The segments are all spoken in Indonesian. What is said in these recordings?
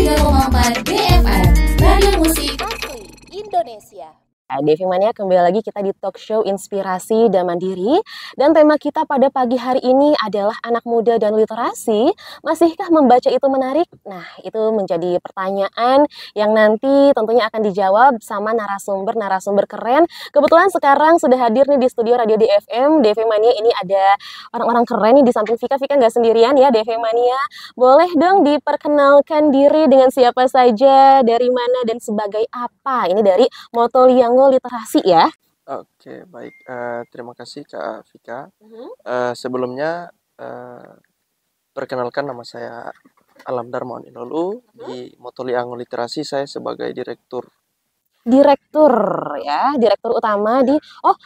103,4 BFM, Radio Musik Asli Indonesia. Devi Mania, kembali lagi kita di talk show Inspirasi dan Mandiri. Dan tema kita pada pagi hari ini adalah anak muda dan literasi. Masihkah membaca itu menarik? Nah, itu menjadi pertanyaan yang nanti tentunya akan dijawab sama narasumber keren. Kebetulan sekarang sudah hadir nih di studio Radio DFM, Devi Mania. Ini ada orang-orang keren nih di samping Vika. Vika nggak sendirian ya, Devi Mania. Boleh dong diperkenalkan diri dengan siapa saja, dari mana, dan sebagai apa? Ini dari Motoliango Literasi ya. Oke, baik. Terima kasih Kak Vika. Sebelumnya, perkenalkan nama saya Alam Darmawan Inolu. Di Motoliango Literasi saya sebagai direktur. Direktur ya, direktur utama di,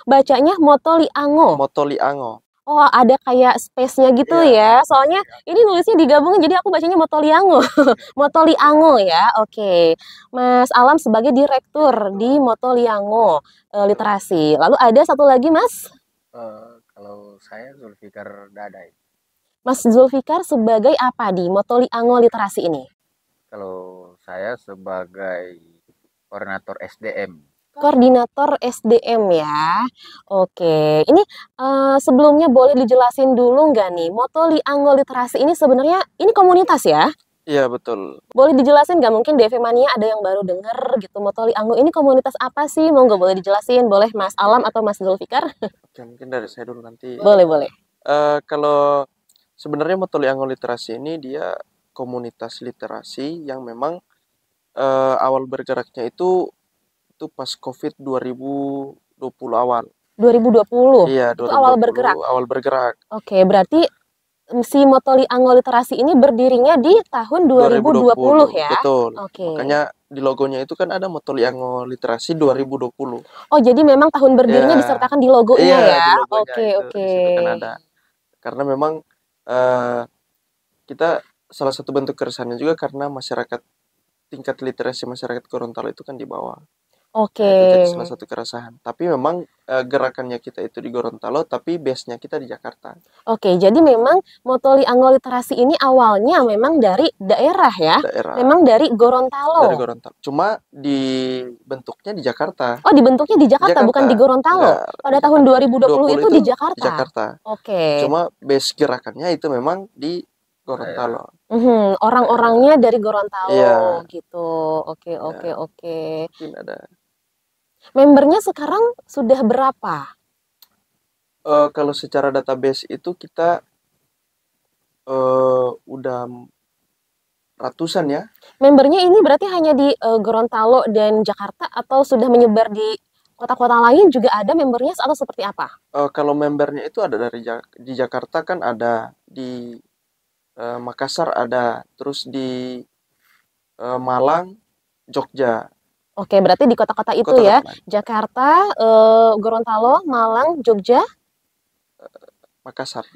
bacanya Motoliango. Motoliango. Oh, ada kayak space-nya gitu ya. Soalnya ini nulisnya digabungin, jadi aku bacanya Motoliango. Motoliango ya, oke. Mas Alam sebagai direktur di Motoliango Literasi. Lalu ada satu lagi, Mas? Kalau saya Zulfikar Dadai. Mas Zulfikar sebagai apa di Motoliango Literasi ini? Kalau saya sebagai koordinator SDM. Koordinator SDM ya. Oke, ini sebelumnya boleh dijelasin dulu nggak nih, Motoliango Literasi ini sebenarnya ini komunitas ya? Iya, betul. Boleh dijelasin nggak? Mungkin Devi Mania ada yang baru denger gitu, Motoliango ini komunitas apa sih? Mau nggak boleh dijelasin? Boleh Mas Alam atau Mas Zulfikar? Oke, mungkin dari saya dulu nanti. Boleh. Kalau sebenarnya Motoliango Literasi ini dia komunitas literasi yang memang awal bergeraknya itu pas COVID 2020 awal. 2020? Iya, Itu awal bergerak? Awal bergerak. Oke, berarti si Motoliango Literasi ini berdirinya di tahun 2020 ya? Betul. Oke. Makanya di logonya itu kan ada Motoliango Literasi 2020. Oh, jadi memang tahun berdirinya disertakan di logonya ya? Di logonya Oke. Di situ kan ada. Karena memang kita salah satu bentuk keresahannya juga karena tingkat literasi masyarakat Gorontalo itu kan di bawah. Oke. Itu jadi salah satu keresahan. Tapi memang gerakannya kita itu di Gorontalo, tapi base-nya kita di Jakarta. Oke, jadi memang Motoliango Literasi ini awalnya memang dari daerah ya? Memang dari Gorontalo? Dari Gorontalo. Cuma dibentuknya di Jakarta. Oh, dibentuknya di Jakarta. Bukan di Gorontalo? Pada tahun 2020 itu di Jakarta? Di Jakarta. Oke. Cuma base gerakannya itu memang di Gorontalo. Orang-orangnya dari Gorontalo gitu. Oke. Mungkin ada. Membernya sekarang sudah berapa? Kalau secara database itu kita udah ratusan ya. Membernya ini berarti hanya di Gorontalo dan Jakarta atau sudah menyebar di kota-kota lain juga ada membernya atau seperti apa? Kalau membernya itu ada di Jakarta kan ada, di Makassar ada, terus di Malang, Jogja. Oke, berarti di kota-kota itu ya, Jakarta, Gorontalo, Malang, Jogja, Makassar,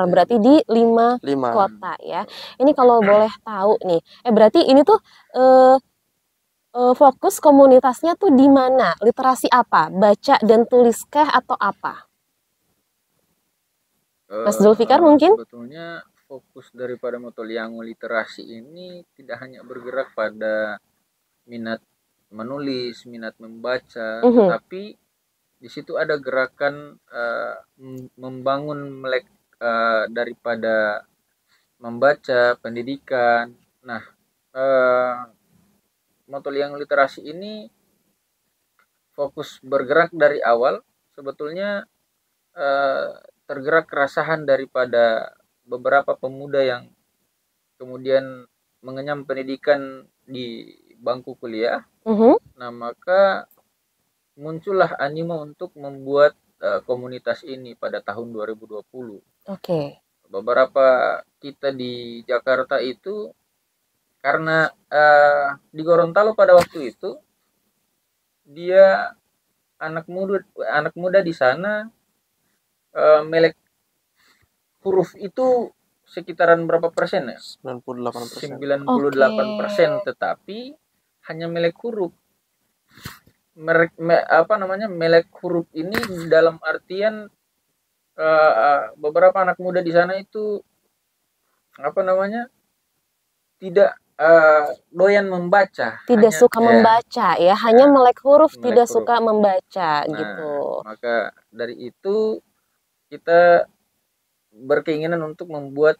berarti di 5 kota ya. Ini kalau boleh tahu nih, berarti ini tuh fokus komunitasnya tuh di mana? Literasi apa? Baca dan tuliskah atau apa? Mas Zulfikar mungkin? Sebetulnya fokus daripada Motoliango Literasi ini tidak hanya bergerak pada minat menulis, minat membaca, tapi di situ ada gerakan membangun melek daripada membaca, pendidikan. Nah, Motoliango Literasi ini fokus bergerak dari awal sebetulnya tergerak keresahan daripada beberapa pemuda yang kemudian mengenyam pendidikan di bangku kuliah. Nah, maka muncullah animo untuk membuat komunitas ini pada tahun 2020. Oke. Beberapa kita di Jakarta itu karena di Gorontalo pada waktu itu dia anak muda di sana melek huruf itu sekitaran berapa persen ya? 98%. 98%, tetapi hanya melek huruf. Melek huruf ini dalam artian beberapa anak muda di sana itu tidak doyan membaca, Tidak hanya suka membaca ya, hanya melek huruf, melek tidak huruf. suka membaca Nah, gitu. maka dari itu kita berkeinginan untuk membuat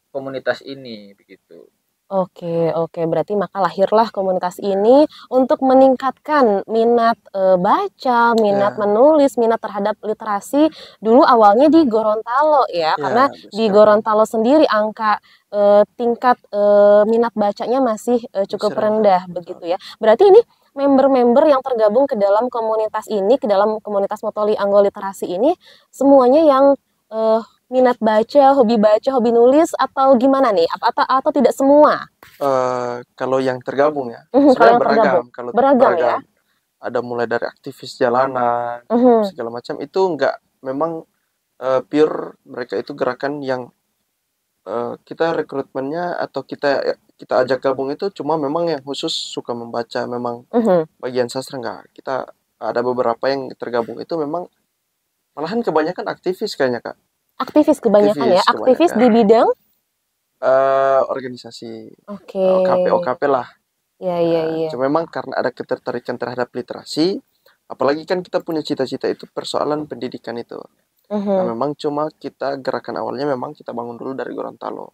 komunitas ini begitu. Oke, oke. Berarti maka lahirlah komunitas ini untuk meningkatkan minat baca, minat Ya, menulis, minat terhadap literasi. Dulu awalnya di Gorontalo ya, karena ya, di sekali. Gorontalo sendiri angka tingkat minat bacanya masih cukup Masih rendah rendah, begitu betul. ya. Berarti ini member-member yang tergabung ke dalam komunitas ini, ke dalam komunitas Motoli Anggo Literasi ini, semuanya yang eh, minat baca, hobi nulis, atau gimana nih? Atau tidak semua? Kalau yang tergabung ya, Kalau sebenarnya yang tergabung, beragam. Kalau beragam ya? beragam, ada mulai dari aktivis jalanan, Mhm, segala macam. Itu enggak memang pure mereka itu gerakan yang kita rekrutmennya atau kita ajak gabung itu cuma memang yang khusus suka membaca, memang mhm. bagian sastra enggak. Kita ada beberapa yang tergabung itu memang malahan kebanyakan aktivis kayaknya Kak. Aktivis kebanyakan ya? Aktivis Aktivis di kebanyakan. bidang? Organisasi Oke. OKP lah. Ya, ya, ya. Cuma memang karena ada ketertarikan terhadap literasi, apalagi kan kita punya cita-cita itu persoalan pendidikan itu. Nah, Mhm. memang cuma kita gerakan awalnya memang kita bangun dulu dari Gorontalo.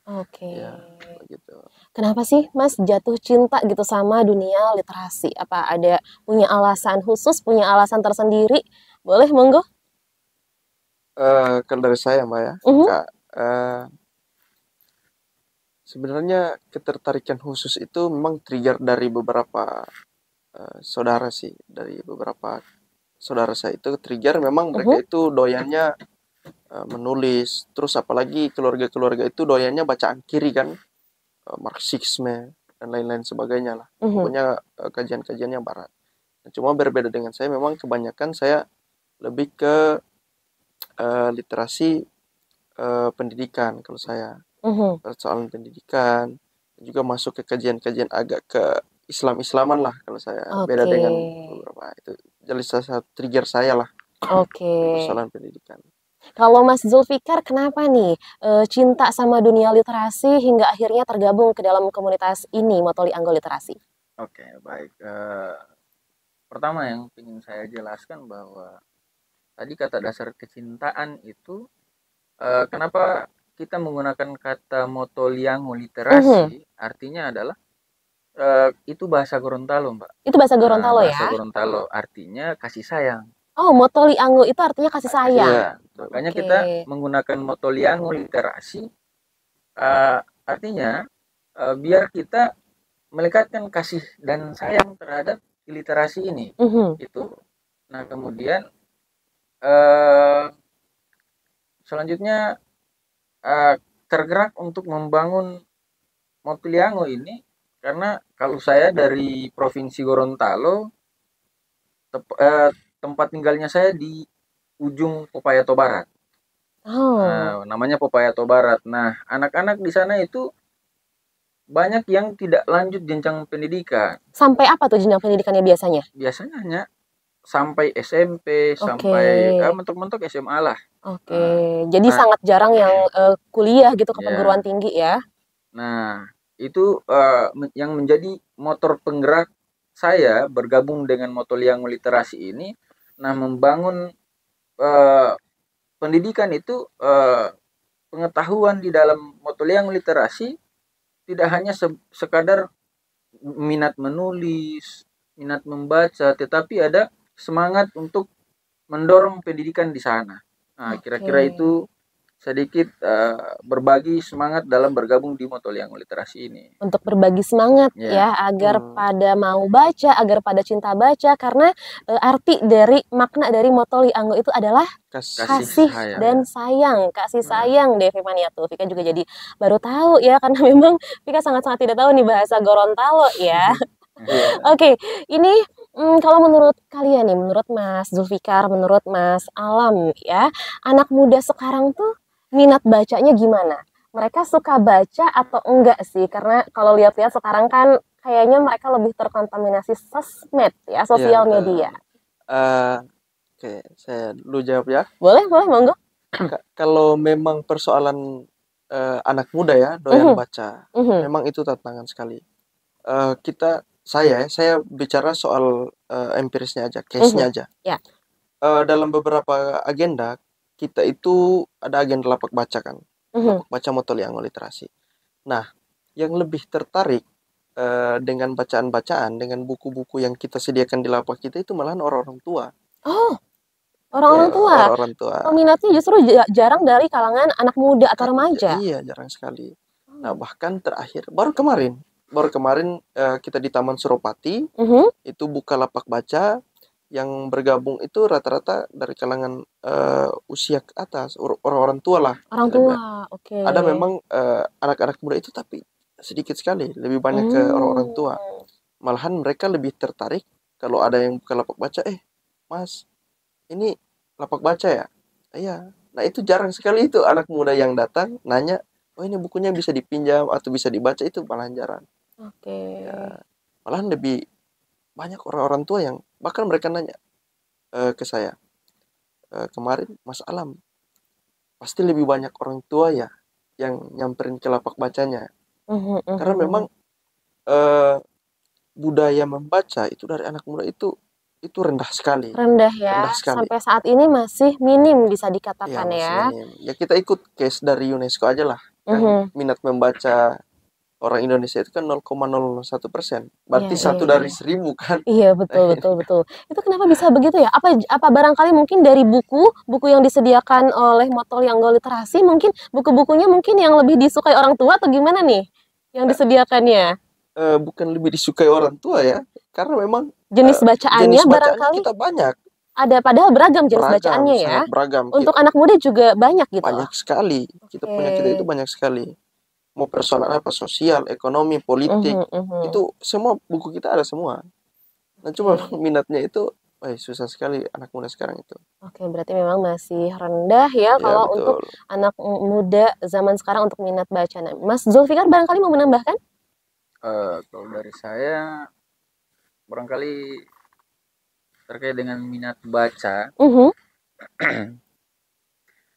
Oke. Ya, begitu. Kenapa sih Mas jatuh cinta gitu sama dunia literasi? Apa ada punya alasan khusus, punya alasan tersendiri? Boleh, monggo? Kalau dari saya Mbak ya, Mhm, Kak, sebenarnya ketertarikan khusus itu memang trigger dari beberapa saudara sih, dari beberapa saudara saya itu trigger memang mereka mhm, itu doyannya menulis, terus apalagi keluarga-keluarga itu doyannya bacaan kiri kan, Marxisme dan lain-lain sebagainya lah. mhm. Pokoknya kajian-kajian yang barat. Nah, cuma berbeda dengan saya, memang kebanyakan saya lebih ke literasi pendidikan kalau saya. Mhm. Persoalan pendidikan, juga masuk ke kajian-kajian agak ke Islam-Islaman lah kalau saya. Beda Oke. dengan beberapa itu. Jadi salah satu trigger saya lah Oke. di persoalan pendidikan. Kalau Mas Zulfikar kenapa nih cinta sama dunia literasi hingga akhirnya tergabung ke dalam komunitas ini, Motoli Anggo Literasi? Oke, baik. Pertama yang ingin saya jelaskan bahwa tadi kata dasar kecintaan itu kenapa kita menggunakan kata motoliango literasi, artinya adalah itu bahasa Gorontalo, Mbak. Itu bahasa Gorontalo Bahasa ya? Gorontalo artinya kasih sayang. Oh, Motoli Anggo itu artinya kasih sayang. Iya, Makanya Oke. kita menggunakan motoliango literasi artinya biar kita melekatkan kasih dan sayang terhadap literasi ini. Mhm, Itu. Nah, kemudian eh, selanjutnya tergerak untuk membangun Motoliango ini karena kalau saya dari Provinsi Gorontalo, tempat tinggalnya saya di ujung Popayato Barat. Oh, Namanya Popayato Barat. Nah, anak-anak di sana itu banyak yang tidak lanjut jenjang pendidikan. sampai apa tuh jenjang pendidikannya biasanya? Biasanya hanya sampai SMP, Oke, sampai mentok-mentok SMA lah. oke. Jadi Nah, sangat jarang yang kuliah gitu ke perguruan ya. tinggi ya? Nah, itu yang menjadi motor penggerak saya bergabung dengan Motoliango Literasi ini. Nah, membangun pendidikan itu pengetahuan di dalam Motoliango Literasi tidak hanya sekadar minat menulis, minat membaca, tetapi ada semangat untuk mendorong pendidikan di sana. Nah, kira-kira Oke. itu sedikit berbagi semangat dalam bergabung di Motoliango Literasi ini. Untuk berbagi semangat Ya. ya, agar pada mau baca, agar pada cinta baca, karena arti dari makna dari Motoli Anggo itu adalah kasih sayang. dan sayang, kasih Nah. sayang deh Vika tuh. Vika juga jadi baru tahu ya, karena memang Vika sangat-sangat tidak tahu nih bahasa Gorontalo ya. Oke, ini kalau menurut kalian nih, menurut Mas Zulfikar, menurut Mas Alam ya, anak muda sekarang tuh minat bacanya gimana? Mereka suka baca atau enggak sih? Karena kalau lihat-lihat sekarang kan kayaknya mereka lebih terkontaminasi sosmed ya, sosial media. Oke, saya dulu jawab ya. Boleh, monggo. Kalau memang persoalan anak muda ya doyan Mhm. baca. Mhm. Memang itu tantangan sekali. Saya bicara soal empirisnya aja, case-nya Mhm. aja. Ya. Dalam beberapa agenda kita itu ada agenda lapak baca kan, Mhm. lapak baca Motoliango literasi. Nah, yang lebih tertarik dengan bacaan-bacaan, dengan buku-buku yang kita sediakan di lapak kita itu malahan orang-orang tua. Oh, orang-orang tua. Orang-orang tua. Peminatnya justru jarang dari kalangan anak muda atau remaja. Iya, jarang sekali. Nah, bahkan terakhir baru kemarin kita di Taman Suropati Mhm. itu buka lapak baca yang bergabung itu rata-rata dari kalangan usia ke atas, orang-orang tua lah. Orang tua, oke. Ada memang anak-anak muda itu tapi sedikit sekali, lebih banyak ke orang-orang tua. Malahan mereka lebih tertarik kalau ada yang buka lapak baca, Mas, ini lapak baca ya? Iya. Nah, itu jarang sekali itu anak muda yang datang nanya, oh ini bukunya bisa dipinjam atau bisa dibaca, itu malahan jarang. Oke. Ya, malahan lebih banyak orang-orang tua yang bahkan mereka nanya ke saya, kemarin Mas Alam, pasti lebih banyak orang tua ya yang nyamperin ke lapak bacanya. Mhm, Karena mhm. memang budaya membaca itu dari anak muda itu rendah sekali. Rendah ya, Rendah sekali. sampai saat ini masih minim bisa Iya, dikatakan masih ya. minim. Ya kita ikut case dari UNESCO aja lah. Kan Mhm. minat membaca orang Indonesia itu kan 0,001%. Berarti Iya, satu iya, dari iya. 1000 kan. Iya, betul, betul, betul. Itu kenapa bisa begitu ya? Apa barangkali mungkin dari buku yang disediakan oleh Motoliango Literasi, mungkin buku-bukunya mungkin yang lebih disukai orang tua atau gimana nih yang disediakannya? Bukan lebih disukai orang tua ya. Karena memang Jenis bacaannya jenis bacaannya barangkali kita banyak. ada, padahal beragam jenis Beragam, bacaannya ya. sangat beragam. Untuk anak muda juga banyak gitu. Banyak sekali. Punya kita itu banyak sekali. Mau personal apa, sosial, ekonomi, politik. Mhm, mhm. Itu semua buku kita ada semua. Nah, cuma minatnya itu susah sekali anak muda sekarang itu. Oke, berarti memang masih rendah ya Ya, kalau betul. untuk anak muda zaman sekarang untuk minat baca. Nah, Mas Zulfikar barangkali mau menambahkan? Kalau dari saya barangkali terkait dengan minat baca.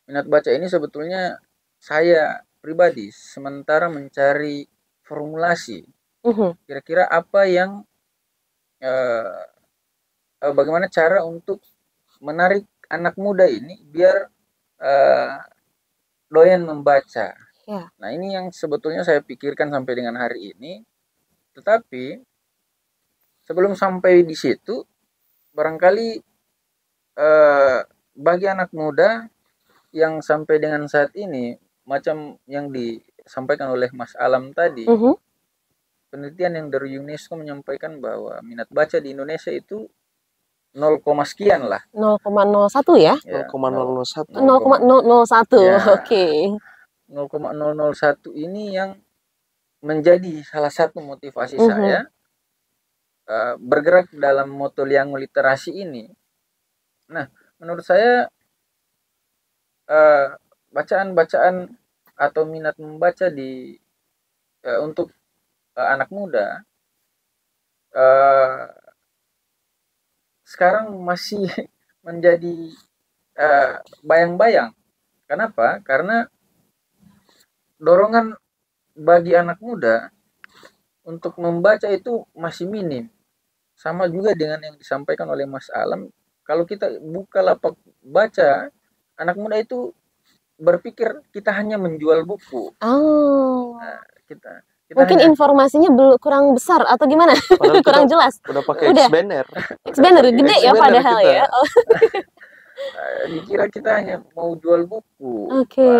Minat baca ini sebetulnya saya pribadi sementara mencari formulasi kira-kira apa yang bagaimana cara untuk menarik anak muda ini biar doyan membaca. Ya. Nah, ini yang sebetulnya saya pikirkan sampai dengan hari ini. Tetapi sebelum sampai di situ, barangkali bagi anak muda yang sampai dengan saat ini, macam yang disampaikan oleh Mas Alam tadi, penelitian yang dari UNESCO menyampaikan bahwa minat baca di Indonesia itu 0, sekian lah. 0,01 ya? 0,001. 0,001. Ya. Oke. 0,001 ini yang menjadi salah satu motivasi saya bergerak dalam Motoliango literasi ini. Nah, menurut saya bacaan-bacaan atau minat membaca untuk anak muda sekarang masih menjadi bayang-bayang. Kenapa? Karena dorongan bagi anak muda untuk membaca itu masih minim. Sama juga dengan yang disampaikan oleh Mas Alam, kalau kita buka lapak baca, anak muda itu berpikir kita hanya menjual buku. Nah, kita mungkin informasinya belum kurang besar atau gimana? Kurang jelas. Udah pakai X-banner. X-banner gede ya padahal kita. Ya. Dikira kita hanya mau jual buku. Oke.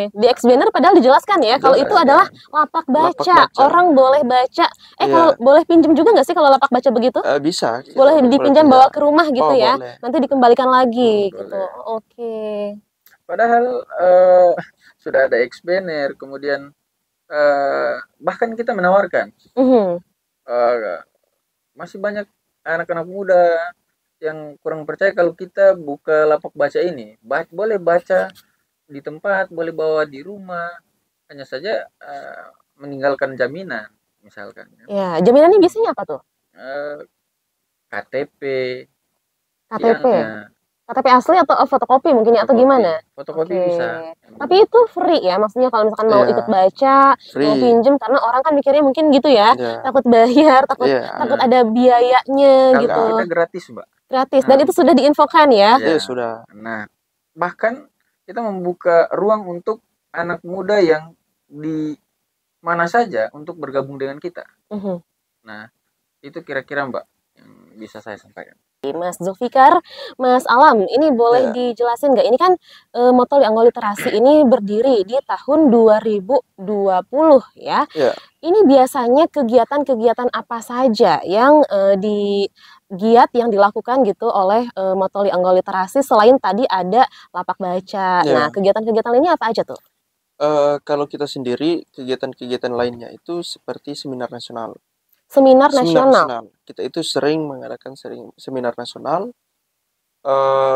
Di X-banner padahal dijelaskan ya kalau itu adalah lapak baca. Orang boleh baca. Kalau boleh pinjam juga nggak sih kalau lapak baca begitu? Bisa. Boleh dipinjam bawa ke rumah gitu ya. Boleh. Nanti dikembalikan lagi gitu. Boleh. Oke. Padahal sudah ada X-banner, kemudian bahkan kita menawarkan. Masih banyak anak-anak muda yang kurang percaya kalau kita buka lapak baca ini. Boleh baca di tempat, boleh bawa di rumah, hanya saja meninggalkan jaminan misalkan. Ya, jaminannya biasanya apa tuh? KTP. KTP. KTP asli atau fotokopi mungkin ya, atau gimana? Fotokopi Oke. bisa. Tapi itu free ya, maksudnya kalau misalkan mau Iya, ikut baca, mau free. pinjem, karena orang kan mikirnya mungkin gitu ya, Iya, takut bayar, takut iya, takut Nah, ada biayanya kalau gitu. kita gratis, Mbak. Gratis, dan Nah, itu sudah diinfokan ya. iya ya. sudah. Nah, bahkan kita membuka ruang untuk anak muda yang di mana saja untuk bergabung dengan kita. Mhm. Nah, itu kira-kira Mbak yang bisa saya sampaikan. Mas Zulfikar, Mas Alam, ini boleh Iya, dijelasin nggak? Ini kan Motoli Anggo Literasi ini berdiri di tahun 2020 ya. iya. Ini biasanya kegiatan-kegiatan apa saja yang giat yang dilakukan gitu oleh Motoli Anggo Literasi selain tadi ada lapak baca. Nah, Iya. kegiatan-kegiatan ini apa aja tuh? Kalau kita sendiri, kegiatan-kegiatan lainnya itu seperti seminar nasional. Seminar Seminar nasional. nasional. Kita itu sering mengadakan seminar nasional.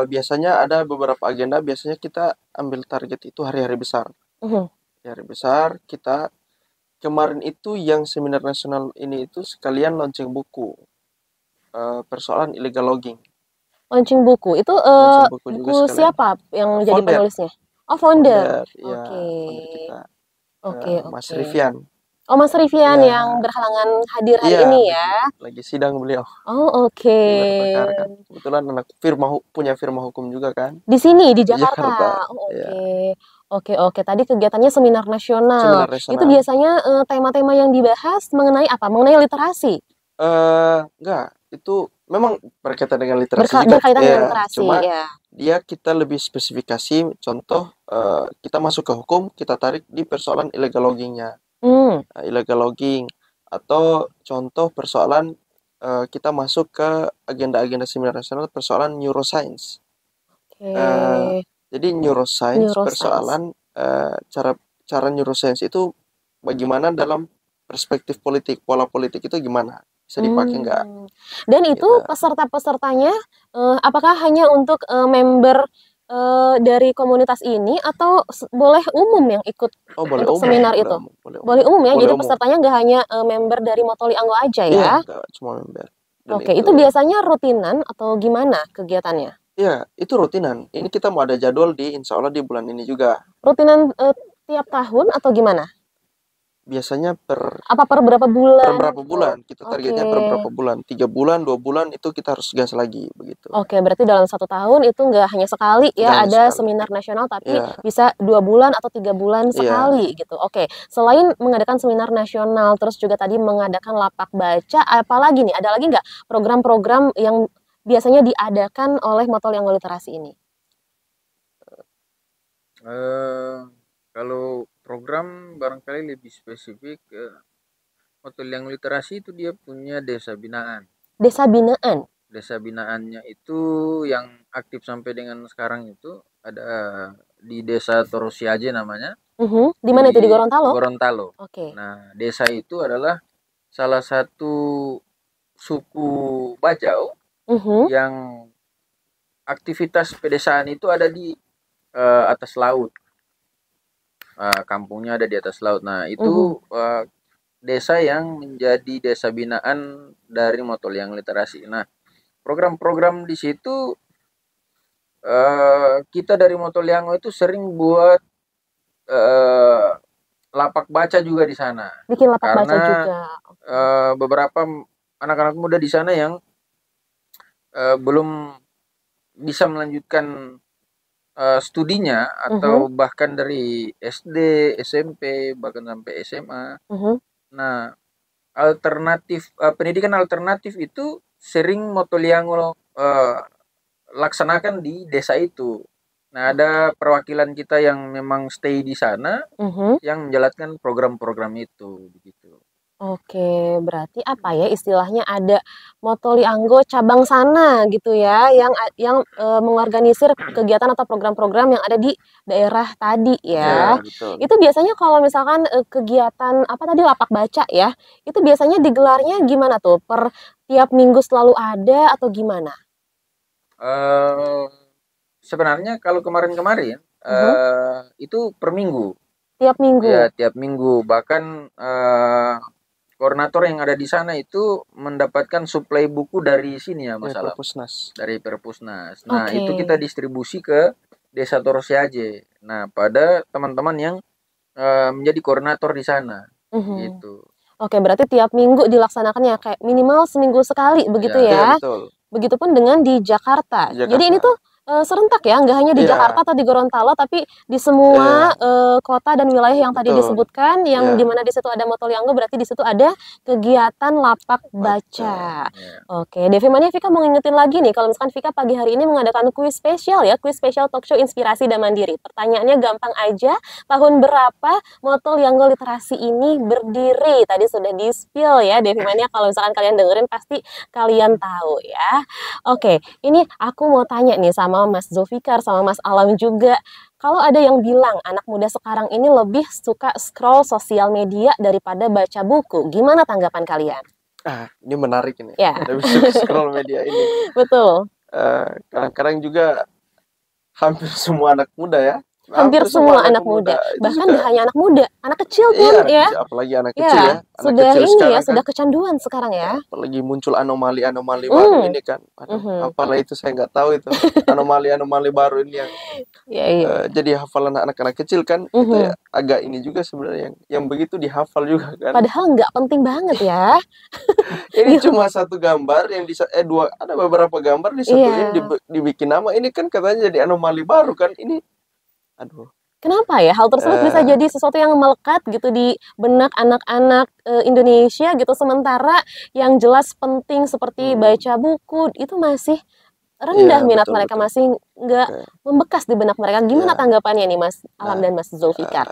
Biasanya ada beberapa agenda. Biasanya kita ambil target itu hari-hari besar. Mhm. Hari besar kita kemarin itu yang seminar nasional ini itu sekalian launching buku persoalan illegal logging. Launching buku. Itu Launching buku juga buku sekalian. siapa yang jadi Founder, penulisnya? Oh, founder. ya, Oke. founder kita, Oke, Mas oke. Rivian. Oh, Mas Rivian Iya, yang berhalangan hadir hari iya, ini ya. lagi sidang beliau Oh, oke. gelar perkara kan. Kebetulan anak punya firma hukum juga kan Di sini di di Jakarta. Jakarta. Oh, Ya, oke. Oke, oke. Tadi kegiatannya seminar nasional. seminar Itu nasional. biasanya tema-tema yang dibahas mengenai apa? Mengenai literasi. Enggak, itu memang berkaitan dengan literasi juga. Berkaitan dengan Ya, literasi, cuma ya. dia kita lebih spesifikasi. Contoh, kita masuk ke hukum, kita tarik di persoalan illegal loggingnya. Hmm. Illegal logging atau contoh persoalan kita masuk ke agenda-agenda seminar nasional persoalan neuroscience. Oke. Jadi neuroscience Neuroscience. persoalan cara neuroscience itu bagaimana dalam perspektif politik, pola politik itu gimana? Bisa dipakai nggak? Dan itu Gitu. peserta-pesertanya apakah hanya untuk member dari komunitas ini atau boleh umum yang ikut Oh, boleh untuk umum, seminar boleh itu? umum, boleh Boleh umum ya, Boleh jadi umum. pesertanya nggak hanya member dari Motoli Anggo aja Iya, ya? nggak cuma member. Dan Oke, itu biasanya rutinan atau gimana kegiatannya? Iya, itu rutinan. Ini kita mau ada jadwal insya Allah di bulan ini juga. Rutinan tiap tahun atau gimana? Biasanya Apa per berapa bulan? per berapa bulan? Kita targetnya per Oke. berapa bulan? 3 bulan, 2 bulan itu kita harus gas lagi begitu. Oke, berarti dalam 1 tahun itu nggak hanya sekali Nggak ya hanya ada sekali. seminar nasional, tapi Iya, bisa 2 bulan atau 3 bulan Iya. sekali gitu. Oke, selain mengadakan seminar nasional, terus juga tadi mengadakan lapak baca, apalagi nih? Ada lagi nggak program-program yang biasanya diadakan oleh Motoli Anggo Literasi ini? Kalau program barangkali lebih spesifik, Motoli Anggo Literasi itu dia punya desa binaan. Desa binaan. Desa binaannya itu yang aktif sampai dengan sekarang itu ada di Desa Torosiaje namanya. Di mana itu? Di Gorontalo? Gorontalo. Oke. Nah, desa itu adalah salah satu suku Bajau yang aktivitas pedesaan itu ada di atas laut. Kampungnya ada di atas laut. Nah, itu desa yang menjadi desa binaan dari Motoli Anggo Literasi. Nah, program-program di situ kita dari Motoli Anggo itu sering buat lapak baca juga di sana. Bikin lapak baca Karena juga. beberapa anak-anak muda di sana yang belum bisa melanjutkan studinya atau bahkan dari SD, SMP, bahkan sampai SMA. Nah, alternatif pendidikan alternatif itu sering Motoli Anggo laksanakan di desa itu. Nah, ada perwakilan kita yang memang stay di sana yang menjalankan program-program itu begitu. Oke, berarti apa ya istilahnya ada Motoli Anggo cabang sana gitu ya yang mengorganisir kegiatan atau program-program yang ada di daerah tadi ya. betul. Itu biasanya kalau misalkan kegiatan apa tadi lapak baca ya, itu biasanya digelarnya gimana tuh? Per tiap minggu selalu ada atau gimana? Sebenarnya kalau kemarin-kemarin itu per minggu. Tiap minggu. Ya, tiap minggu. Bahkan koordinator yang ada di sana itu mendapatkan suplai buku dari sini ya, Dari masalah Perpusnas. dari Perpusnas. Nah, Oke. itu kita distribusi ke Desa Torosiaje. Nah, pada teman-teman yang menjadi koordinator di sana. Mhm. Gitu. Oke, berarti tiap minggu dilaksanakan ya, kayak minimal seminggu sekali begitu Ya. Iya, ya. betul. Begitupun dengan di Jakarta. Di Jadi ini Jakarta. tuh serentak ya, nggak hanya di Iya. Jakarta atau di Gorontalo, tapi di semua kota dan wilayah yang tadi Betul. disebutkan, yang Iya. dimana di situ ada Motolianggo, berarti di situ ada kegiatan lapak baca. Ya. Oke, Devi Mania, Vika mau ngingetin lagi nih, kalau misalkan Vika pagi hari ini mengadakan kuis spesial ya, kuis spesial talk show inspirasi dan mandiri. Pertanyaannya gampang aja, tahun berapa Motolianggo Literasi ini berdiri? Tadi sudah di-spill ya, Devi Mania, kalau misalkan kalian dengerin pasti kalian tahu ya. Oke, ini aku mau tanya nih sama Mas Zulfikar, sama Mas Alam juga. Kalau ada yang bilang anak muda sekarang ini lebih suka scroll sosial media daripada baca buku, gimana tanggapan kalian? Ini menarik ini. Ya, Lebih suka scroll media ini. betul. Kadang-kadang juga hampir semua anak muda ya. Hampir semua anak muda. itu Bahkan suka. nggak hanya anak muda, anak kecil Iya, pun anak ya. kecil, apalagi anak kecil Ya, ya. Anak sudah kecil ini sekarang ya, kan, sudah kecanduan sekarang ya. apalagi muncul anomali-anomali baru ini kan. Aduh, Mhm. apalah itu saya nggak tahu itu. Anomali-anomali baru ini yang Ya, iya. jadi hafalan anak-anak kecil kan. Itu Mhm. ya agak ini juga sebenarnya yang begitu dihafal juga kan. Padahal nggak penting banget ya. Ini cuma satu gambar yang ada beberapa gambar disatuin Iya. dibikin nama. Ini kan katanya jadi anomali baru kan. Ini aduh. Kenapa ya hal tersebut bisa jadi sesuatu yang melekat gitu di benak anak-anak Indonesia gitu, sementara yang jelas penting seperti baca buku itu masih rendah Iya, minat betul, mereka, betul. masih nggak Oke. membekas di benak mereka. Gimana Iya. tanggapannya nih Mas Alam Nah, dan Mas Zulfikar?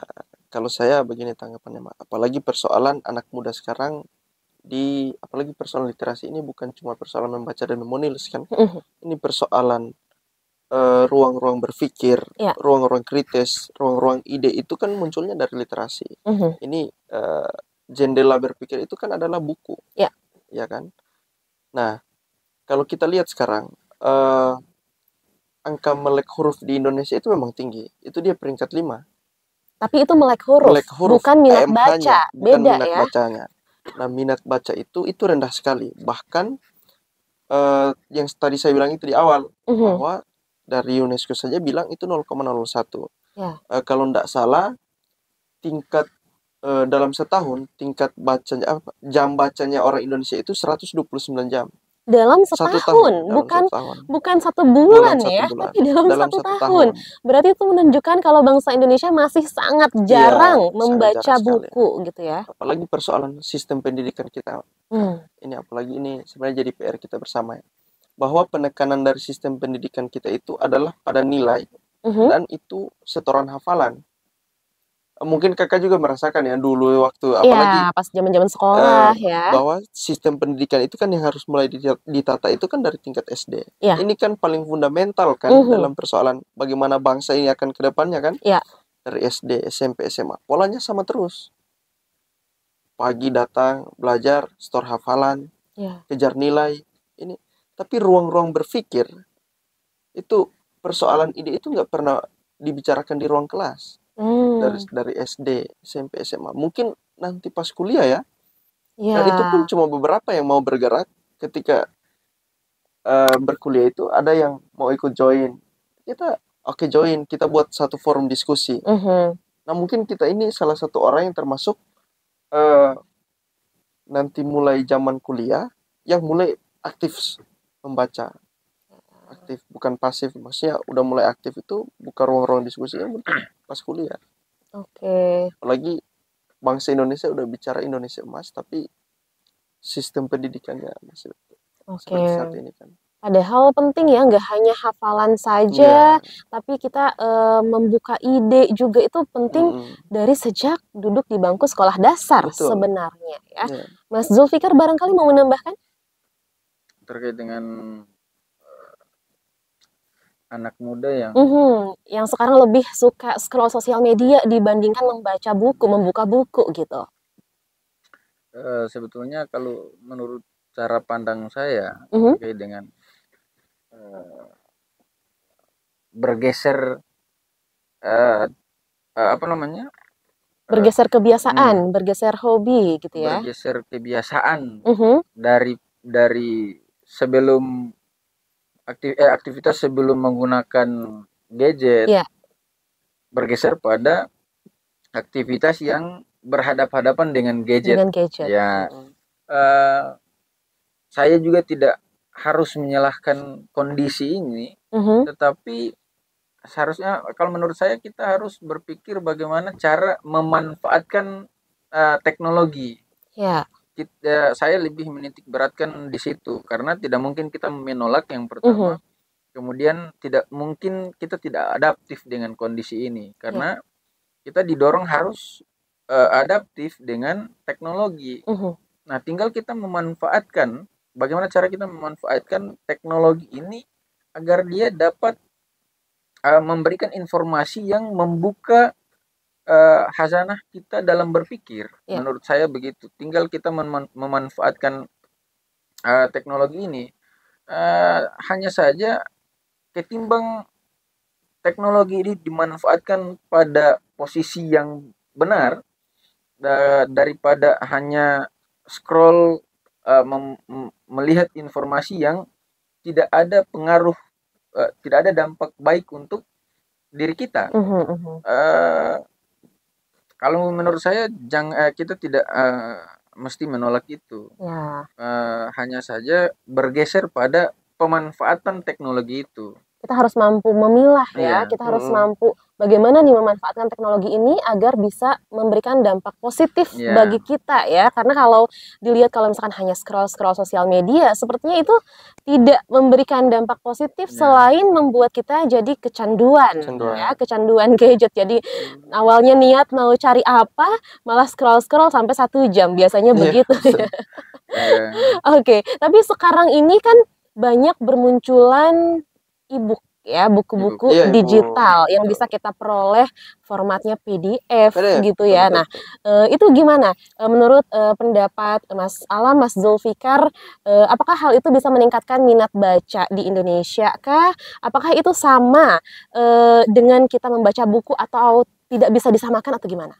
Kalau saya begini tanggapannya, Mak. Apalagi persoalan anak muda sekarang apalagi persoalan literasi ini bukan cuma persoalan membaca dan menulis kan. Mhm. Ini persoalan ruang-ruang berpikir, Ya. ruang-ruang kritis, ruang-ruang ide itu kan munculnya dari literasi. Mhm. Ini jendela berpikir itu kan adalah buku. Ya. Ya kan? Nah, kalau kita lihat sekarang angka melek huruf di Indonesia itu memang tinggi. Itu dia peringkat 5. Tapi itu melek huruf, bukan minat baca. bukan Beda minat ya. bacanya. Nah, minat baca itu rendah sekali. Bahkan yang tadi saya bilang itu di awal, Mhm. bahwa dari UNESCO saja bilang itu 0,01. Ya. Kalau tidak salah, tingkat dalam setahun, tingkat bacanya jam bacanya orang Indonesia itu 129 jam. Dalam Satu setahun, tahun, dalam bukan satu tahun. bukan satu bulan Dalam satu ya, bulan. tapi dalam Dalam satu satu tahun. tahun. Berarti itu menunjukkan kalau bangsa Indonesia masih sangat jarang Iya, membaca sangat jarang sekali. buku gitu ya. Apalagi persoalan sistem pendidikan kita. Hmm. Ini sebenarnya jadi PR kita bersama ya. Bahwa penekanan dari sistem pendidikan kita itu adalah pada nilai Mhm. dan itu setoran hafalan. Mungkin kakak juga merasakan ya dulu waktu apalagi Iya, pas zaman-zaman sekolah ya. bahwa sistem pendidikan itu kan yang harus mulai ditata itu kan dari tingkat SD. Iya. Ini kan paling fundamental kan dalam persoalan bagaimana bangsa ini akan ke depannya kan. Iya. Dari SD, SMP, SMA. Polanya sama terus. Pagi datang, belajar, store hafalan, Iya. kejar nilai. Ini tapi ruang-ruang berpikir itu persoalan ide itu nggak pernah dibicarakan di ruang kelas. Dari SD, SMP, SMA. Mungkin nanti pas kuliah ya. Iya. Dan itu pun cuma beberapa yang mau bergerak ketika berkuliah itu ada yang mau ikut join. Kita join, kita buat satu forum diskusi. Mhm. Nah, mungkin kita ini salah satu orang yang termasuk nanti mulai zaman kuliah yang mulai aktif membaca. Aktif, bukan pasif. Maksudnya udah mulai aktif itu bukan ruang-ruang diskusinya pas kuliah. Oke. Apalagi bangsa Indonesia udah bicara Indonesia emas, tapi sistem pendidikannya masih seperti saat ini kan. Padahal penting ya, nggak hanya hafalan saja, tapi kita membuka ide juga itu penting dari sejak duduk di bangku sekolah dasar. Betul. Sebenarnya ya. Mas Zulfikar barangkali mau menambahkan? Terkait dengan anak muda yang sekarang lebih suka scroll sosial media dibandingkan membaca buku, membuka buku gitu. Sebetulnya kalau menurut cara pandang saya terkait dengan bergeser Bergeser kebiasaan, bergeser hobi gitu ya. bergeser kebiasaan Mhm. dari sebelum aktivitas sebelum menggunakan gadget, Iya. bergeser pada aktivitas yang berhadap-hadapan dengan gadget. Dengan gadget. Ya, saya juga tidak harus menyalahkan kondisi ini, Mhm. tetapi seharusnya kalau menurut saya kita harus berpikir bagaimana cara memanfaatkan teknologi. Ya. Saya lebih menitik beratkan di situ karena tidak mungkin kita menolak yang pertama, kemudian tidak mungkin kita tidak adaptif dengan kondisi ini karena kita didorong harus adaptif dengan teknologi. Nah, tinggal kita memanfaatkan bagaimana cara kita memanfaatkan teknologi ini agar dia dapat memberikan informasi yang membuka khazanah kita dalam berpikir. Ya. Menurut saya begitu. Tinggal kita memanfaatkan teknologi ini. Hanya saja ketimbang teknologi ini dimanfaatkan pada posisi yang benar daripada hanya scroll melihat informasi yang tidak ada pengaruh, tidak ada dampak baik untuk diri kita. Kalau menurut saya kita tidak mesti menolak itu. Ya. Hanya saja bergeser pada pemanfaatan teknologi itu. Kita harus mampu memilah ya. Iya. Kita harus mampu bagaimana nih memanfaatkan teknologi ini agar bisa memberikan dampak positif bagi kita ya. Karena kalau dilihat kalau misalkan hanya scroll sosial media, sepertinya itu tidak memberikan dampak positif selain membuat kita jadi kecanduan ya, kecanduan gadget. Jadi awalnya niat mau cari apa, malah scroll sampai 1 jam biasanya begitu ya. Oke, tapi sekarang ini kan banyak bermunculan e-book ya, buku-buku digital yang bisa kita peroleh formatnya PDF gitu ya. Nah, itu gimana menurut pendapat Mas Alam, Mas Zulfikar, apakah hal itu bisa meningkatkan minat baca di Indonesia kah? Apakah itu sama dengan kita membaca buku atau tidak bisa disamakan atau gimana?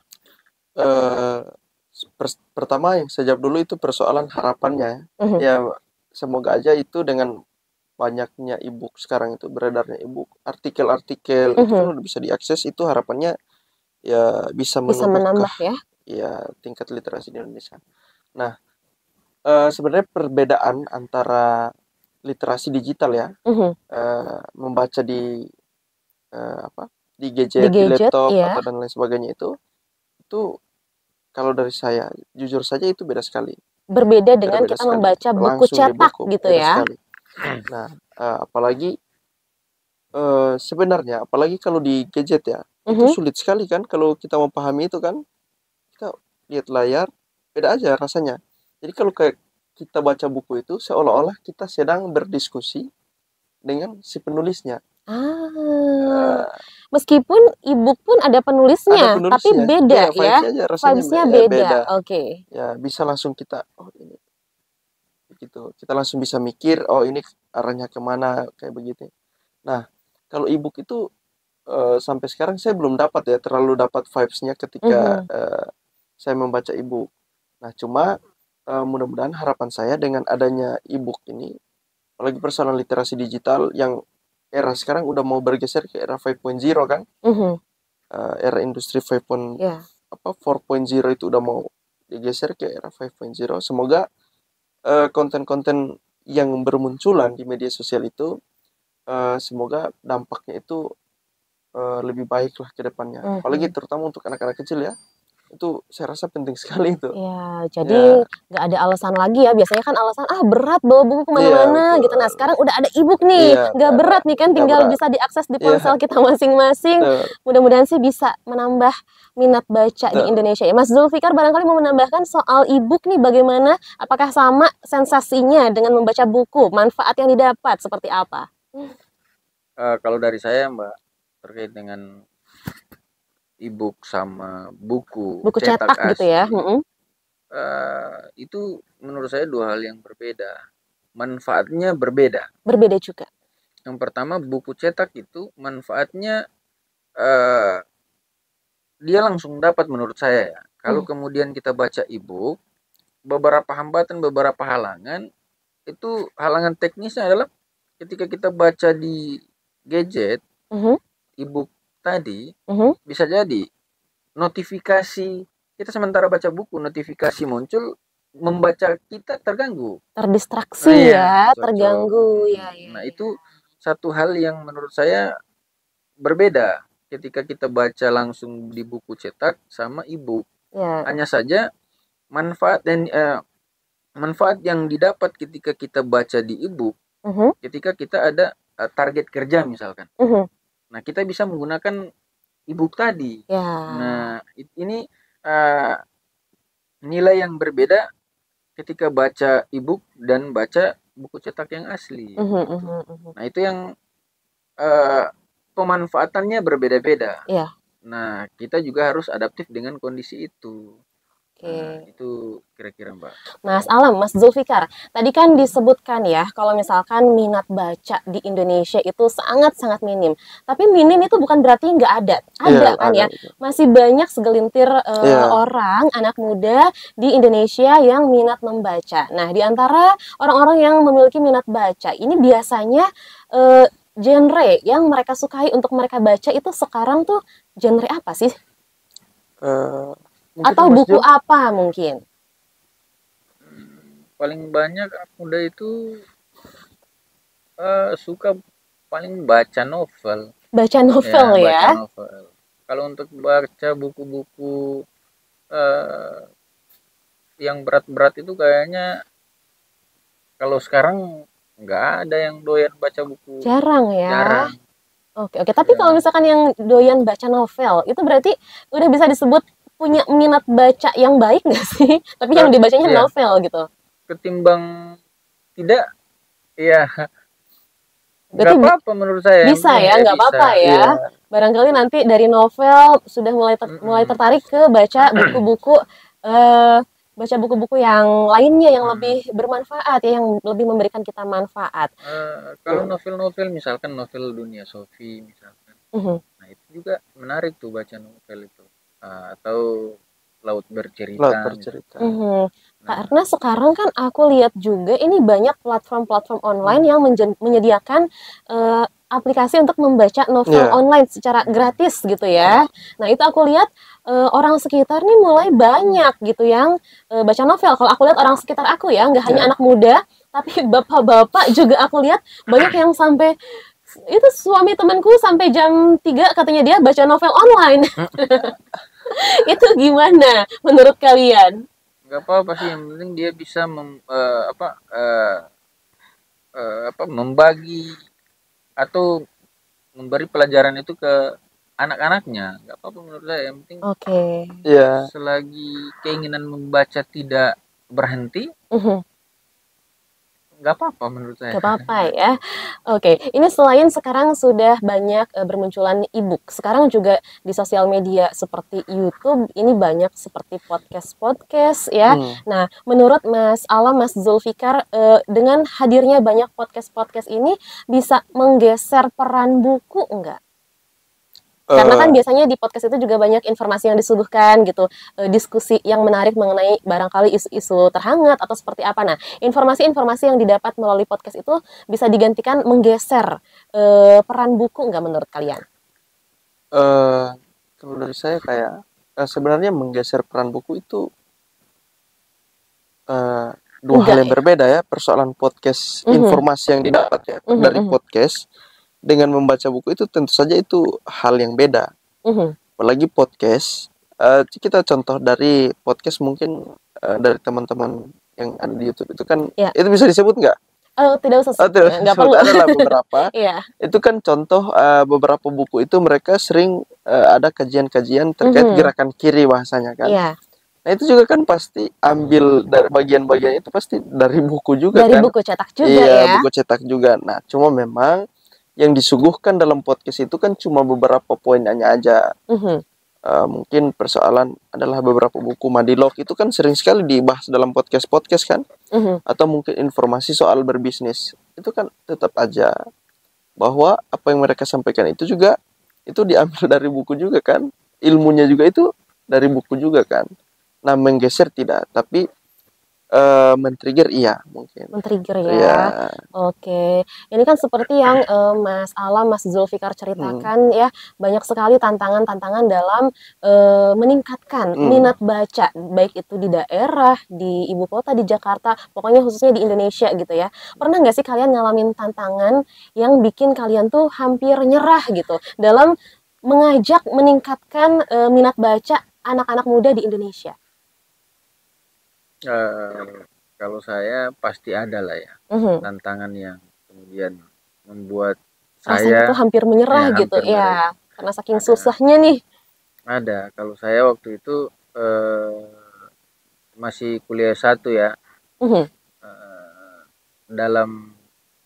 Pertama yang saya jawab dulu itu persoalan harapannya. Ya, semoga aja itu dengan banyaknya e-book sekarang itu, beredarnya e-book, artikel-artikel itu kan udah bisa diakses, itu harapannya ya bisa menambah ya tingkat literasi di Indonesia. Nah, sebenarnya perbedaan antara literasi digital ya, membaca di di gadget, di laptop atau dan lain sebagainya itu kalau dari saya jujur saja itu beda sekali. Berbeda dengan kita membaca buku cetak gitu ya. Sekali. Nah, apalagi sebenarnya apalagi kalau di gadget ya, itu sulit sekali kan kalau kita memahami itu kan, kita lihat layar beda aja rasanya. Jadi kalau kayak kita baca buku itu seolah-olah kita sedang berdiskusi dengan si penulisnya. Meskipun e-book pun ada penulisnya, tapi beda ya, vibes-nya beda. Oke. Ya bisa langsung kita ini gitu, kita langsung bisa mikir ini arahnya kemana kayak begitu. Nah, kalau e-book itu sampai sekarang saya belum dapat ya terlalu dapat vibes-nya ketika saya membaca e-book. Nah, cuma mudah-mudahan harapan saya dengan adanya e-book ini, apalagi persoalan literasi digital yang era sekarang udah mau bergeser ke era 5.0 kan, era industri 4.0 itu udah mau digeser ke era 5.0. Semoga konten-konten yang bermunculan di media sosial itu semoga dampaknya itu lebih baik lah ke depannya. Apalagi terutama untuk anak-anak kecil ya. Itu saya rasa penting sekali itu. Ya, jadi nggak ada alasan lagi ya. Biasanya kan alasan berat bawa buku kemana-mana gitu. Nah, sekarang udah ada e-book nih, nggak berat nih kan, tinggal bisa diakses di ponsel kita masing-masing. Mudah-mudahan sih bisa menambah minat baca di Indonesia ya. Mas Zulfikar barangkali mau menambahkan soal e-book nih, bagaimana? Apakah sama sensasinya dengan membaca buku? Manfaat yang didapat seperti apa? Kalau dari saya Mbak, terkait dengan e-book sama buku cetak gitu ya. Itu menurut saya dua hal yang berbeda. Manfaatnya berbeda. Berbeda juga. Yang pertama, buku cetak itu manfaatnya dia langsung dapat menurut saya ya. Kalau kemudian kita baca e-book, beberapa hambatan, beberapa halangan, itu halangan teknisnya adalah ketika kita baca di gadget, Mhm, e-book tadi, mhm. bisa jadi notifikasi, kita sementara baca buku, notifikasi muncul, membaca kita terganggu. Terdistraksi Nah, ya, cocok. terganggu. Ya, ya, Nah, ya. itu satu hal yang menurut saya berbeda ketika kita baca langsung di buku cetak sama e-book. Ya. Hanya saja manfaat manfaat yang didapat ketika kita baca di e-book, Mhm, ketika kita ada target kerja misalkan. mhm. Nah, kita bisa menggunakan e-book tadi. Ya. Nah, ini nilai yang berbeda ketika baca e-book dan baca buku cetak yang asli. Mhm, mhm, mhm. Nah, itu yang pemanfaatannya berbeda-beda. Iya. Nah, kita juga harus adaptif dengan kondisi itu. Nah, Oke. itu kira-kira Mbak. Mas Alam, Mas Zulfikar, tadi kan disebutkan ya, kalau misalkan minat baca di Indonesia itu sangat-sangat minim. Tapi minim itu bukan berarti nggak ada. Ada kan ya. betul. Masih banyak segelintir Iya. orang, anak muda di Indonesia yang minat membaca. Nah, di antara orang-orang yang memiliki minat baca, ini biasanya genre yang mereka sukai untuk mereka baca itu sekarang tuh genre apa sih? Mungkin Atau Mas buku Jo, apa mungkin? Paling banyak anak muda itu suka paling baca novel. Baca novel Baca ya. novel. Kalau untuk baca buku-buku yang berat-berat itu kayaknya kalau sekarang nggak ada yang doyan baca buku. Jarang ya. Jarang. Oke, oke. Tapi Ya. kalau misalkan yang doyan baca novel, itu berarti udah bisa disebut punya minat baca yang baik nggak sih? Tapi yang dibacanya Iya. novel gitu. Ketimbang tidak, ya nggak Berarti apa-apa menurut saya. bisa Yang ya, penting nggak bisa. apa-apa ya. Iya. Barangkali nanti dari novel sudah mulai tertarik ke baca buku-buku baca buku-buku yang lainnya yang lebih bermanfaat ya, yang lebih memberikan kita manfaat. Kalau novel-novel misalkan novel Dunia Sofi misalkan, Mhm. nah itu juga menarik tuh baca novel itu. Atau Laut Bercerita. Laut Bercerita. Mhm. Karena sekarang kan aku lihat juga ini banyak platform-platform online yang menyediakan aplikasi untuk membaca novel Iya. online secara gratis gitu ya. Nah, itu aku lihat orang sekitar nih mulai banyak gitu yang baca novel. Kalau aku lihat orang sekitar aku ya, nggak hanya anak muda, tapi bapak-bapak juga aku lihat banyak yang sampai itu suami temanku sampai jam 3 katanya dia baca novel online. Itu gimana menurut kalian? Nggak apa-apa sih, yang penting dia bisa membagi atau memberi pelajaran itu ke anak-anaknya. Nggak apa-apa menurut saya, yang penting Oke. Iya. selagi keinginan membaca tidak berhenti, Mhm. nggak apa-apa menurut saya. Gak apa-apa ya. Oke, ini selain sekarang sudah banyak bermunculan e-book, sekarang juga di sosial media seperti YouTube ini banyak seperti podcast-podcast ya. Nah, menurut Mas Alam, Mas Zulfikar, dengan hadirnya banyak podcast-podcast ini bisa menggeser peran buku enggak? Karena kan biasanya di podcast itu juga banyak informasi yang disuguhkan gitu, diskusi yang menarik mengenai barangkali isu-isu terhangat atau seperti apa. Nah, informasi-informasi yang didapat melalui podcast itu bisa digantikan menggeser peran buku nggak menurut kalian? Kalau dari saya kayak sebenarnya menggeser peran buku itu dua hal yang berbeda ya. Persoalan podcast, informasi yang didapat ya dari podcast dengan membaca buku itu tentu saja itu hal yang beda. Apalagi podcast, kita contoh dari podcast mungkin dari teman-teman yang ada di YouTube itu kan, itu bisa disebut nggak? Tidak usah sebut, nggak perlu. Adalah beberapa. Iya. Itu kan contoh beberapa buku itu mereka sering ada kajian-kajian terkait gerakan kiri bahasanya kan. Iya. Nah itu juga kan pasti ambil dari bagian-bagian itu pasti dari buku juga dari kan. Dari buku cetak juga iya, ya. buku cetak juga. Nah cuma memang yang disuguhkan dalam podcast itu kan cuma beberapa poinnya aja. Mungkin persoalan adalah beberapa buku Madilog itu kan sering sekali dibahas dalam podcast kan. Atau mungkin informasi soal berbisnis. Itu kan tetap aja bahwa apa yang mereka sampaikan itu juga itu diambil dari buku juga kan. ilmunya juga itu dari buku juga kan. Nah, menggeser tidak, tapi men-trigger iya mungkin. Men-trigger ya. Iya. Oke. Ini kan seperti yang Mas Alam, Mas Zulfikar ceritakan ya, banyak sekali tantangan-tantangan dalam meningkatkan minat baca, baik itu di daerah, di ibu kota, di Jakarta, pokoknya khususnya di Indonesia gitu ya. Pernah nggak sih kalian ngalamin tantangan yang bikin kalian tuh hampir nyerah gitu dalam mengajak meningkatkan minat baca anak-anak muda di Indonesia? Kalau saya pasti ada lah ya tantangan yang kemudian membuat Rasanya saya tuh hampir menyerah ya, gitu hampir ya, karena saking Ada. susahnya nih. ada. Kalau saya waktu itu masih kuliah S1 ya. Mhm.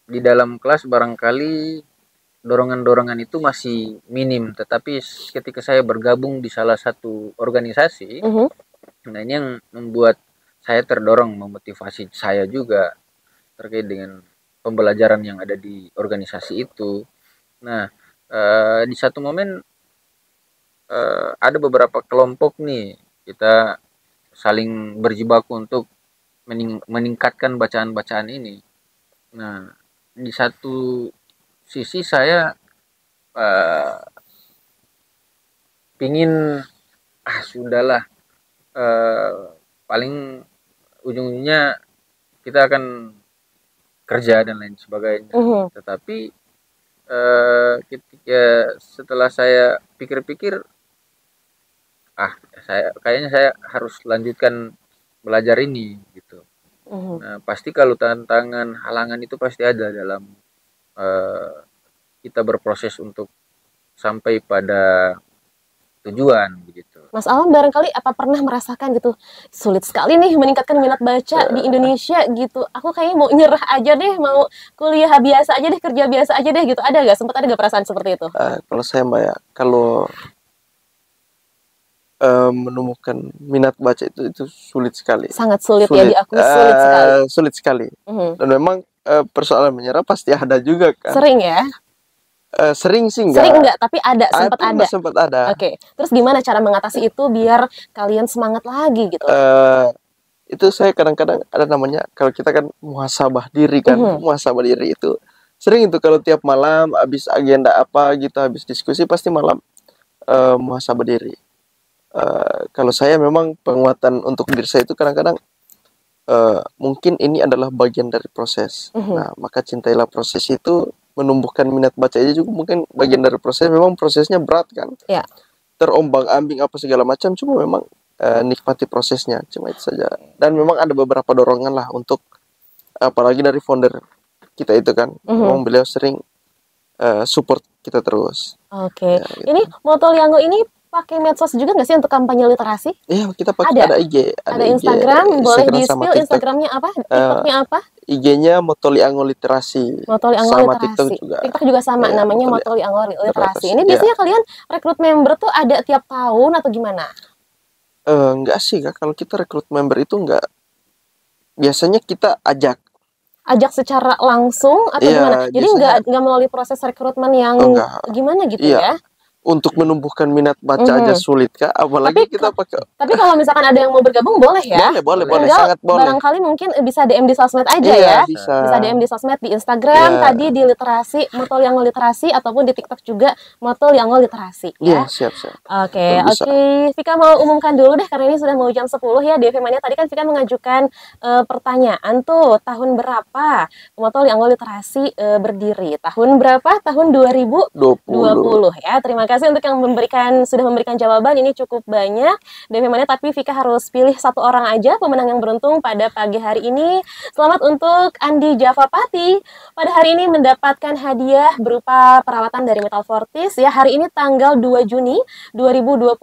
Di dalam kelas barangkali dorongan-dorongan itu masih minim, tetapi ketika saya bergabung di salah satu organisasi, nah ini yang membuat saya terdorong, memotivasi saya juga terkait dengan pembelajaran yang ada di organisasi itu. Nah, di satu momen ada beberapa kelompok nih, kita saling berjibaku untuk meningkatkan bacaan-bacaan ini. Nah, di satu sisi saya pingin sudahlah, paling ujung-ujungnya kita akan kerja dan lain sebagainya. Tetapi ketika setelah saya pikir-pikir, kayaknya saya harus lanjutkan belajar ini gitu. Nah, pasti kalau tantangan, halangan itu pasti ada dalam kita berproses untuk sampai pada tujuan begitu. Mas Alam barangkali apa pernah merasakan gitu, sulit sekali nih meningkatkan minat baca di Indonesia gitu. Aku kayaknya mau nyerah aja deh, mau kuliah biasa aja deh, kerja biasa aja deh gitu. Ada nggak? Sempat ada nggak perasaan seperti itu? Kalau saya Mbak ya, kalau menemukan minat baca itu sulit sekali. Sangat sulit ya, diakui sulit sekali. Sulit sekali. Dan memang persoalan menyerah pasti ada juga kan. Sering ya? Sering sih enggak. Sering enggak, tapi ada, sempat ada. Sempat ada. Oke. Terus gimana cara mengatasi itu biar kalian semangat lagi gitu? Itu saya kadang-kadang ada namanya, kalau kita kan muhasabah diri kan. Muhasabah diri itu sering itu kalau tiap malam habis agenda apa gitu, habis diskusi pasti malam muhasabah diri. Kalau saya memang penguatan untuk diri saya itu kadang-kadang mungkin ini adalah bagian dari proses. Nah, maka cintailah proses itu. Menumbuhkan minat baca aja juga mungkin bagian dari proses. Memang prosesnya berat kan, terombang-ambing apa segala macam, cuma memang nikmati prosesnya, cuma itu saja. Dan memang ada beberapa dorongan lah untuk, apalagi dari founder kita itu kan, memang beliau sering support kita terus. Oke. Ya, gitu. Ini Motoliango ini pakai medsos juga nggak sih untuk kampanye literasi? Iya, kita pakai ada IG, ada Instagram, boleh di-spill TikTok. Instagramnya apa? TikToknya apa? IG-nya Motoliango Literasi. Motoliango sama Literasi. TikTok juga. TikTok juga sama, namanya Motoliango Literasi. Ini Iya. biasanya kalian rekrut member tuh ada tiap tahun atau gimana? Enggak sih Kak, kalau kita rekrut member itu enggak. Biasanya kita ajak secara langsung atau gimana? Jadi biasanya nggak melalui proses rekrutmen yang gimana gitu ya? Untuk menumbuhkan minat baca aja sulit Kak, apalagi kita pakai. Tapi kalau misalkan ada yang mau bergabung boleh ya? Boleh, Tinggal sangat boleh. Barangkali mungkin bisa DM di sosmed aja ya. Bisa DM di sosmed, di Instagram tadi di Literasi, Motoliango Literasi, ataupun di TikTok juga Motoliango Literasi ya. Iya, siap. Oke. Vika mau umumkan dulu deh karena ini sudah mau jam 10 ya. DV Mania tadi kan Vika mengajukan pertanyaan tuh, tahun berapa Motoliango Literasi berdiri? Tahun berapa? Tahun 2020 ya. Terima kasih untuk yang sudah memberikan jawaban. Ini cukup banyak DV Mania, tapi Vika harus pilih satu orang aja pemenang yang beruntung pada pagi hari ini. Selamat untuk Andi Javapati. Pada hari ini mendapatkan hadiah berupa perawatan dari Metal Fortis ya. Hari ini tanggal 2 Juni 2025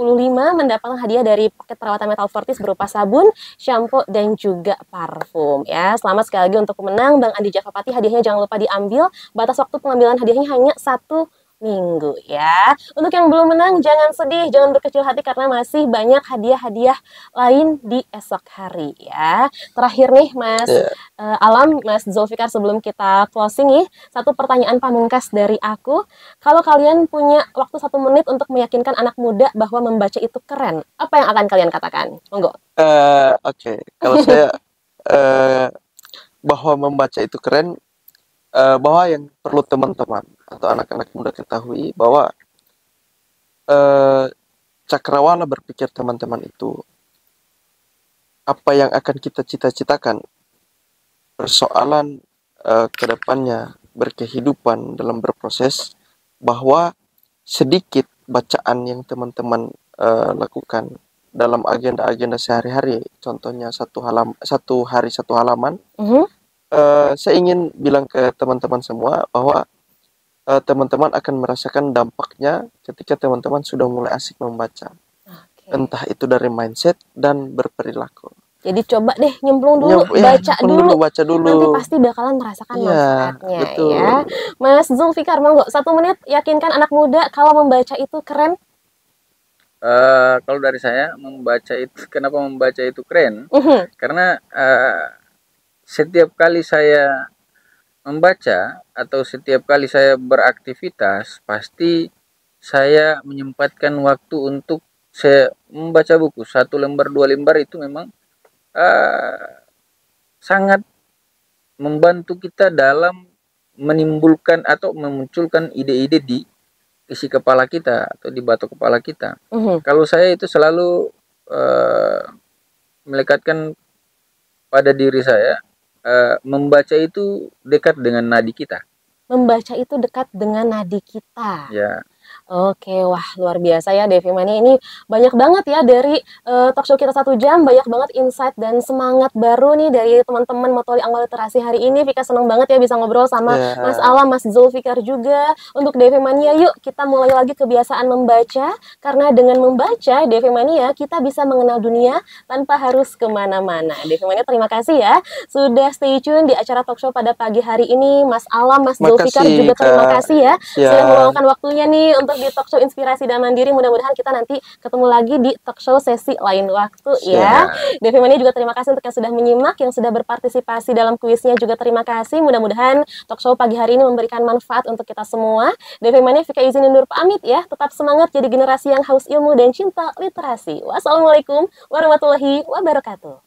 mendapatkan hadiah dari paket perawatan Metal Fortis berupa sabun, shampoo, dan juga parfum ya. Selamat sekali lagi untuk pemenang Bang Andi Javapati. Hadiahnya jangan lupa diambil. Batas waktu pengambilan hadiahnya hanya 1 Minggu ya. Untuk yang belum menang jangan sedih, jangan berkecil hati karena masih banyak hadiah-hadiah lain di esok hari ya. Terakhir nih Mas Ya. Alam, Mas Zulfikar, sebelum kita closing nih, satu pertanyaan pamungkas dari aku. Kalau kalian punya waktu 1 menit untuk meyakinkan anak muda bahwa membaca itu keren, apa yang akan kalian katakan? Monggo. Oke, kalau saya bahwa membaca itu keren, bahwa yang perlu teman-teman atau anak-anak muda ketahui bahwa cakrawala berpikir teman-teman itu apa yang akan kita cita-citakan, persoalan kedepannya berkehidupan dalam berproses, bahwa sedikit bacaan yang teman-teman lakukan dalam agenda-agenda sehari-hari, contohnya satu hari satu halaman. Saya ingin bilang ke teman-teman semua bahwa teman-teman akan merasakan dampaknya ketika teman-teman sudah mulai asik membaca. Oke. Entah itu dari mindset dan berperilaku. Jadi coba deh nyemplung dulu, baca dulu. Baca dulu. Nanti pasti bakalan merasakan Iya, manfaatnya betul. ya. Mas Zulfikar, monggo 1 menit yakinkan anak muda kalau membaca itu keren. Kalau dari saya, membaca itu, kenapa membaca itu keren? Karena setiap kali saya membaca atau setiap kali saya beraktivitas, pasti saya menyempatkan waktu untuk saya membaca buku. 1 lembar, 2 lembar itu memang sangat membantu kita dalam menimbulkan atau memunculkan ide-ide di isi kepala kita atau di batok kepala kita. Kalau saya itu selalu melekatkan pada diri saya, membaca itu dekat dengan nadi kita. Membaca itu dekat dengan nadi kita. Ya. Oke, wah luar biasa ya Devi Mania, ini banyak banget ya dari talk show kita 1 jam, banyak banget insight dan semangat baru nih dari teman-teman Motoli Angwa Literasi hari ini. Vika senang banget ya bisa ngobrol sama Mas Alam, Mas Zulfikar juga. Untuk Devi Mania, yuk kita mulai lagi kebiasaan membaca, karena dengan membaca Devi Mania kita bisa mengenal dunia tanpa harus kemana-mana. Devi Mania terima kasih ya sudah stay tune di acara talk show pada pagi hari ini. Mas Alam, Mas Zulfikar juga terima kasih ya sudah meluangkan waktunya nih untuk di talk show Inspirasi dan Mandiri. Mudah-mudahan kita nanti ketemu lagi di talk show sesi lain waktu ya. Devi Mania juga terima kasih untuk yang sudah menyimak, yang sudah berpartisipasi dalam kuisnya juga terima kasih. Mudah-mudahan talk show pagi hari ini memberikan manfaat untuk kita semua. Devi Mania, Vika izin undur pamit ya. Tetap semangat jadi generasi yang haus ilmu dan cinta literasi. Wassalamualaikum warahmatullahi wabarakatuh.